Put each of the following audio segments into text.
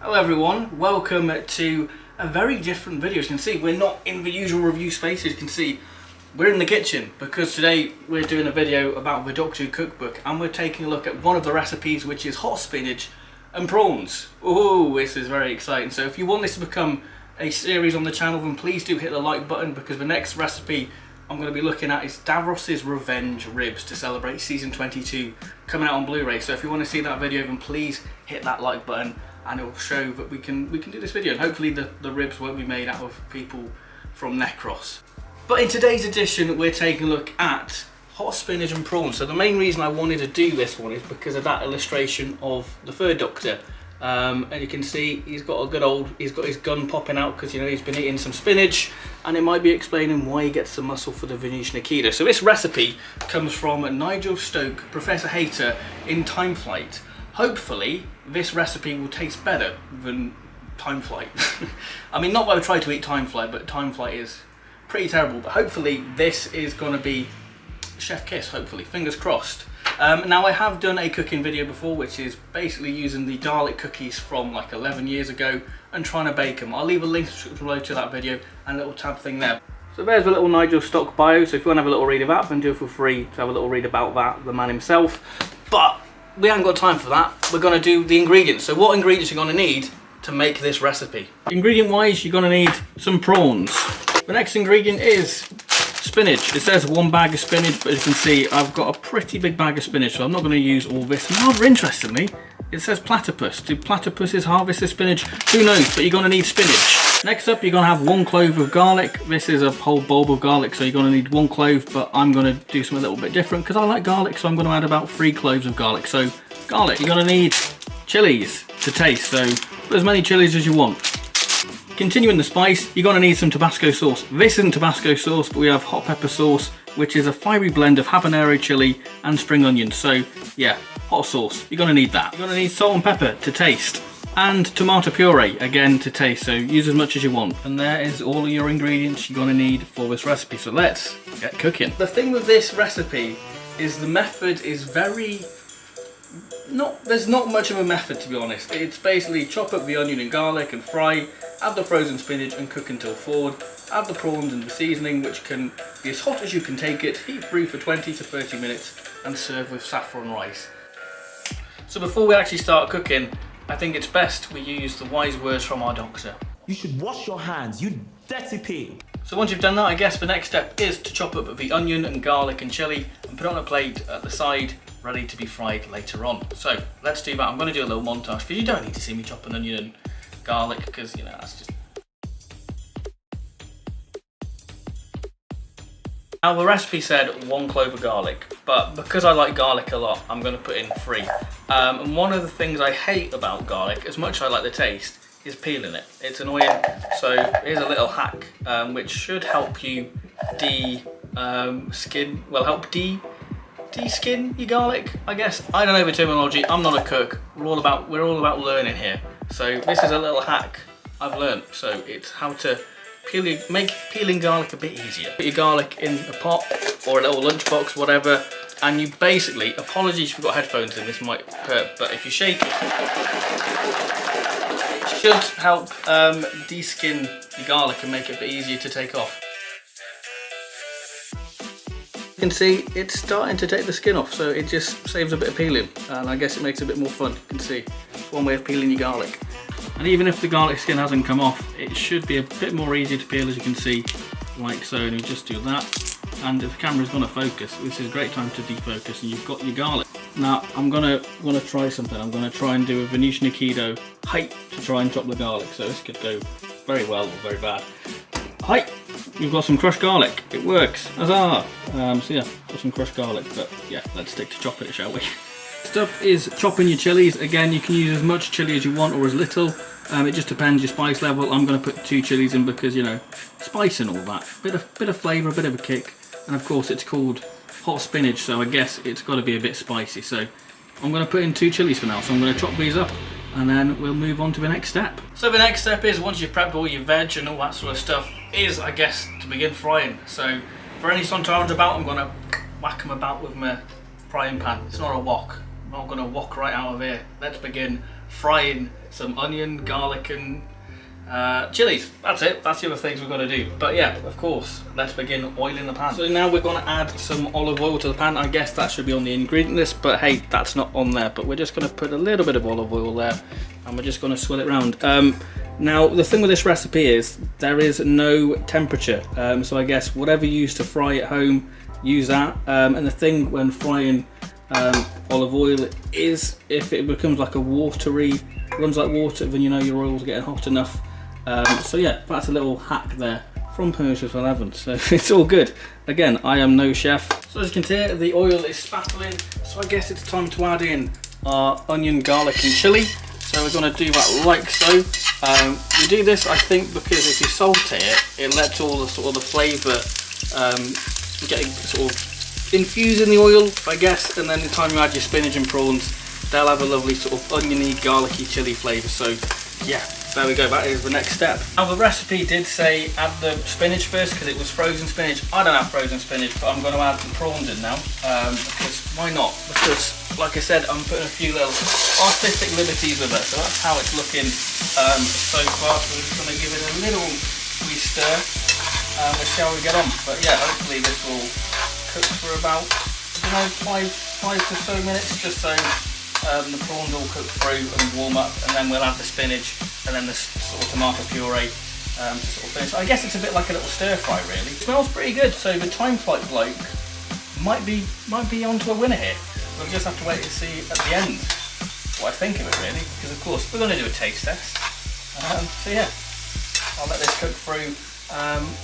Hello everyone, welcome to a very different video. As you can see, we're not in the usual review space. As you can see, we're in the kitchen because today we're doing a video about the Doctor Who Cookbook and we're taking a look at one of the recipes, which is hot spinach and prawns. Oh, this is very exciting. So if you want this to become a series on the channel, then please do hit the like button, because the next recipe I'm going to be looking at is DAVROS'S Revenge Ribs to celebrate season 22 coming out on Blu-ray. So if you want to see that video, then please hit that like button and it will show that we can do this video, and hopefully the ribs won't be made out of people from Necros. But in today's edition we're taking a look at hot spinach and prawns. So the main reason I wanted to do this one is because of that illustration of the third Doctor. And you can see he's got his gun popping out because, you know, he's been eating some spinach, and it might be explaining why he gets the muscle for the Venetian Aikido. So this recipe comes from Nigel Stock, Professor Hater in Time Flight. Hopefully this recipe will taste better than Time Flight. I mean, not that I tried to eat Time Flight, but Time Flight is pretty terrible. But hopefully this is going to be chef kiss, hopefully, fingers crossed. Now I have done a cooking video before, which is basically using the garlic cookies from like 11 years ago and trying to bake them. I'll leave a link below to that video and a little tab thing there. So there's the little Nigel Stock bio, so if you want to have a little read of that, then do feel free to have a little read about that, the man himself. But we haven't got time for that. We're going to do the ingredients. So what ingredients you're going to need to make this recipe? Ingredient wise, you're going to need some prawns. The next ingredient is spinach. It says 1 bag of spinach, but as you can see, I've got a pretty big bag of spinach, so I'm not going to use all this. And rather interestingly, it says platypus. Do platypuses harvest the spinach? Who knows, but you're going to need spinach. Next up, you're going to have 1 clove of garlic. This is a whole bulb of garlic, so you're going to need 1 clove, but I'm going to do something a little bit different because I like garlic, so I'm going to add about 3 cloves of garlic. So garlic. You're going to need chilies to taste, so put as many chilies as you want. Continuing the spice, you're going to need some Tabasco sauce. This isn't Tabasco sauce, but we have hot pepper sauce, which is a fiery blend of habanero chili and spring onions. So yeah, hot sauce, you're going to need that. You're going to need salt and pepper to taste, and tomato puree, again, to taste. So use as much as you want. And there is all of your ingredients you're going to need for this recipe. So let's get cooking. The thing with this recipe is the method is there's not much of a method, to be honest. It's basically chop up the onion and garlic and fry, add the frozen spinach and cook until thawed, add the prawns and the seasoning, which can be as hot as you can take it, heat through for 20 to 30 minutes and serve with saffron rice. So before we actually start cooking, I think it's best we use the wise words from our doctor. You should wash your hands, you dirty pig. So once you've done that, I guess the next step is to chop up the onion and garlic and chili and put it on a plate at the side, ready to be fried later on. So let's do that. I'm going to do a little montage because you don't need to see me chop an onion and garlic, because, you know, that's just... Now the recipe said 1 clove of garlic, but because I like garlic a lot, I'm going to put in 3. And one of the things I hate about garlic, as much as I like the taste, is peeling it. It's annoying. So here's a little hack, which should help you de-skin your garlic, I guess. I don't know the terminology. I'm not a cook. We're all about learning here. So this is a little hack I've learned. So it's how to make peeling garlic a bit easier. Put your garlic in a pot or a little lunchbox, whatever, and you basically, apologies if you've got headphones in, this might hurt, but if you shake it, it should help de-skin your garlic and make it a bit easier to take off. You can see it's starting to take the skin off, so it just saves a bit of peeling, and I guess it makes it a bit more fun. You can see it's one way of peeling your garlic. And even if the garlic skin hasn't come off, it should be a bit more easier to peel, as you can see, like so. And you just do that, and if the camera's going to focus, this is a great time to defocus, and you've got your garlic. Now I'm gonna try something. I'm gonna try and do a Venetian Aikido height to try and chop the garlic. So this could go very well or very bad. Height. We've got some crushed garlic. It works. Huzzah! So yeah, got some crushed garlic, but yeah, let's stick to chopping it, shall we? Next up is chopping your chilies. Again, you can use as much chili as you want or as little. It just depends your spice level. I'm going to put 2 chilies in because, you know, spice and all that. Bit of flavour, a bit of a kick, and of course it's called hot spinach, so I guess it's got to be a bit spicy. So I'm going to put in 2 chilies for now. So I'm going to chop these up, and then we'll move on to the next step. So the next step is, once you've prepped all your veg and all that sort of stuff, is, I guess, to begin frying. So for any sunflowers about, I'm going to whack them about with my frying pan. It's not a wok. I'm not going to wok right out of here. Let's begin frying some onion, garlic and chilies. That's it, that's the other things we're going to do. But yeah, of course, let's begin oiling the pan. So now we're going to add some olive oil to the pan. I guess that should be on the ingredient list, but hey, that's not on there. But we're just going to put a little bit of olive oil there and we're just going to swirl it around. Now the thing with this recipe is there is no temperature, so I guess whatever you use to fry at home, use that. And the thing when frying olive oil is if it becomes like a watery, runs like water, then you know your oil's getting hot enough. So yeah, that's a little hack there from Persia's 11, so it's all good. Again, I am no chef. So as you can see, the oil is spattling, so I guess it's time to add in our onion, garlic and chilli. So we're going to do that like so. We do this, I think, because if you saute it, it lets all the sort of the flavour getting sort of infuse in the oil, I guess, and then the time you add your spinach and prawns, they'll have a lovely sort of oniony, garlicky, chilli flavour. So yeah, there we go, that is the next step. Now the recipe did say add the spinach first because it was frozen spinach. I don't have frozen spinach, but I'm going to add the prawns in now, because why not? Because like I said, I'm putting a few little artistic liberties with it, so that's how it's looking so far. So we're just going to give it a little wee stir, let's see how we get on. But yeah, hopefully this will cook for about, you know, five to so minutes, just so the prawns all cook through and warm up, and then we'll add the spinach and then the sort of tomato puree to sort of finish. I guess it's a bit like a little stir fry really. It smells pretty good, so the time flight bloke might be onto a winner here. We'll just have to wait and see at the end what I think of it really, because of course we're going to do a taste test. So yeah, I'll let this cook through.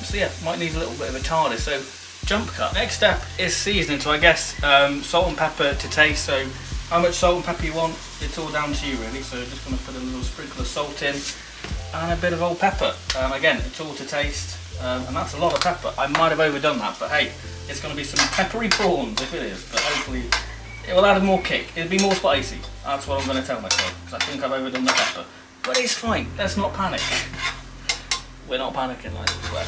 So yeah, might need a little bit of a tardy, so jump cut. Next step is seasoning, so I guess salt and pepper to taste. So how much salt and pepper you want, it's all down to you really. So just going to put a little sprinkle of salt in and a bit of old pepper. Again, it's all to taste, and that's a lot of pepper. I might have overdone that, but hey, it's going to be some peppery prawns if it is, but hopefully it will add a more kick. It'll be more spicy. That's what I'm going to tell myself, because I think I've overdone the pepper. But it's fine, let's not panic. We're not panicking, like I swear.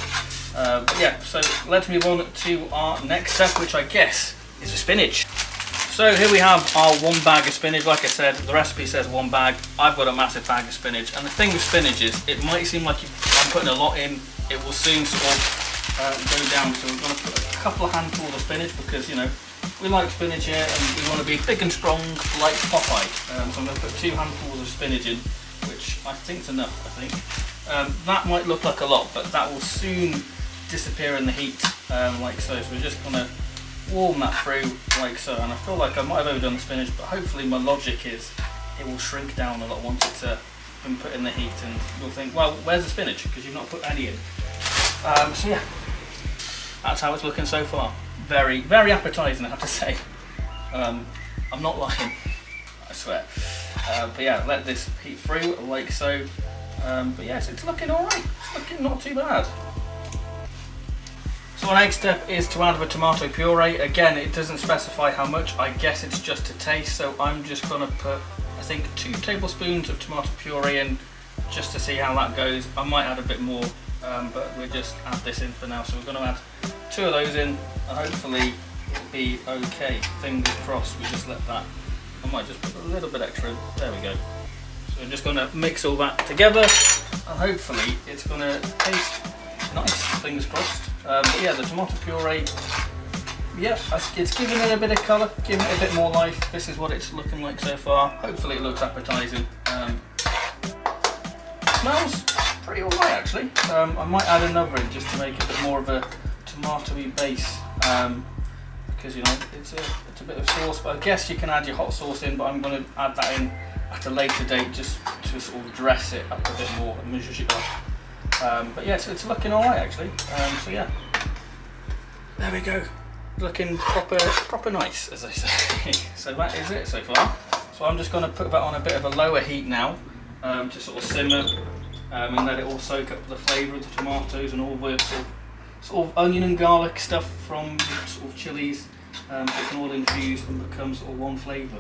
But yeah, so let's move on to our next step, which I guess is the spinach. So here we have our 1 bag of spinach. Like I said, the recipe says 1 bag. I've got a massive bag of spinach. And the thing with spinach is, it might seem like I'm putting a lot in. It will soon sort of go down. So we're going to put a couple of handfuls of spinach because, you know, we like spinach here and we want to be big and strong like Popeye. So I'm going to put 2 handfuls of spinach in, which I think is enough, I think. That might look like a lot, but that will soon disappear in the heat, like so. So we're just going to warm that through like so, and I feel like I might have overdone the spinach, but hopefully my logic is it will shrink down a lot once it's been put in the heat, and you'll think, well, where's the spinach, because you've not put any in. So yeah, that's how it's looking so far. Very, very appetizing, I have to say. I'm not lying, I swear. But yeah, let this heat through like so. But yes, it's looking alright, it's looking not too bad. So our next step is to add the tomato puree. Again, it doesn't specify how much, I guess it's just to taste, so I'm just going to put, I think, 2 tablespoons of tomato puree in, just to see how that goes. I might add a bit more, but we'll just add this in for now. So we're going to add 2 of those in, and hopefully it'll be okay. Fingers crossed, we just let that, I might just put a little bit extra in. There we go. So we're just going to mix all that together, and hopefully it's going to taste nice, fingers crossed. But yeah, the tomato puree, yeah, it's giving it a bit of colour, giving it a bit more life. This is what it's looking like so far. Hopefully it looks appetising. Smells pretty alright actually. I might add another in just to make it a bit more of a tomatoey base, because you know it's a bit of sauce. But I guess you can add your hot sauce in, but I'm going to add that in at a later date just to sort of dress it up a bit more and zhuzh it up. But yeah, so it's looking alright actually. So yeah, there we go, looking proper nice, as I say. So that is it so far. So I'm just going to put that on a bit of a lower heat now, to sort of simmer, and let it all soak up the flavour of the tomatoes and all the sort of onion and garlic stuff from the sort of chilies, so it can all infuse and become sort of one flavour.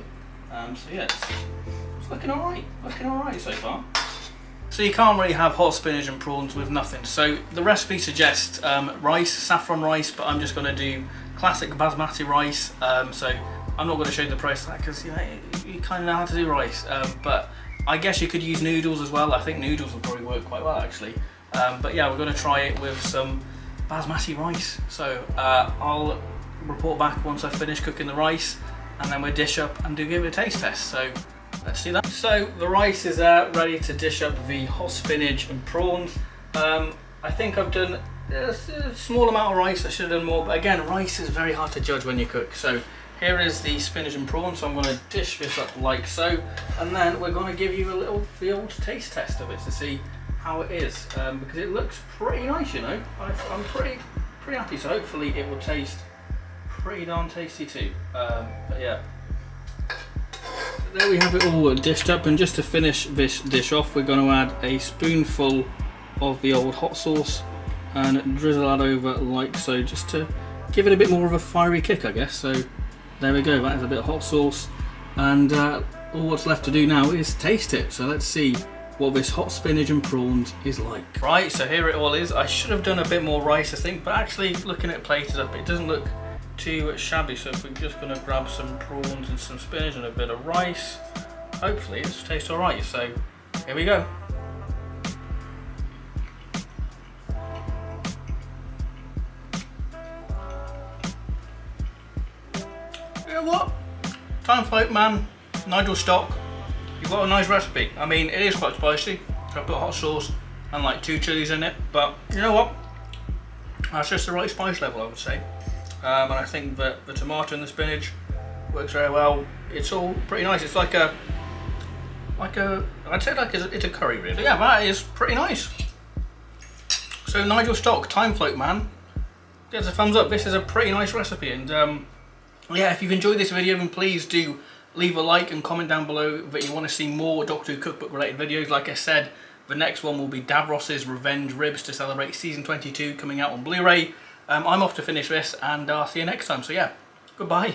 So yeah, it's looking alright so far. So you can't really have hot spinach and prawns with nothing. So the recipe suggests rice, saffron rice, but I'm just going to do classic basmati rice. So I'm not going to show you the price of that because you know you kind of know how to do rice. But I guess you could use noodles as well. I think noodles will probably work quite well actually. But yeah, we're going to try it with some basmati rice. So I'll report back once I finish cooking the rice, and then we'll dish up and give it a taste test. So let's do that. So the rice is ready to dish up the hot spinach and prawns. I think I've done a small amount of rice. I should have done more, but again, rice is very hard to judge when you cook. So here is the spinach and prawns. So I'm going to dish this up like so, and then we're going to give you the old taste test of it to see how it is, because it looks pretty nice, you know. I'm pretty happy. So hopefully it will taste pretty darn tasty too. But yeah, there we have it all dished up, and just to finish this dish off, we're going to add a spoonful of the old hot sauce and drizzle that over like so, just to give it a bit more of a fiery kick, I guess. So there we go, that is a bit of hot sauce, and all what's left to do now is taste it. So let's see what this hot spinach and prawns is like. Right, so here it all is. I should have done a bit more rice, I think, but actually looking at it plated up, it doesn't look too shabby. So if we're just going to grab some prawns and some spinach and a bit of rice, hopefully it's tastes alright. So here we go. You know what? Time float man, Nigel Stock, you've got a nice recipe. I mean, it is quite spicy. So I put hot sauce and like 2 chilies in it, but you know what? That's just the right spice level, I would say. And I think that the tomato and the spinach works very well. It's all pretty nice. It's like a I'd say like it's a curry really. But yeah, that is pretty nice. So Nigel Stock, Time Float Man, gives a thumbs up. This is a pretty nice recipe, and yeah, if you've enjoyed this video, then please do leave a like and comment down below that you want to see more Doctor Who Cookbook related videos. Like I said, the next one will be DAVROS'S Revenge Ribs to celebrate season 22 coming out on Blu-ray. I'm off to finish this, and I'll see you next time. So yeah, goodbye.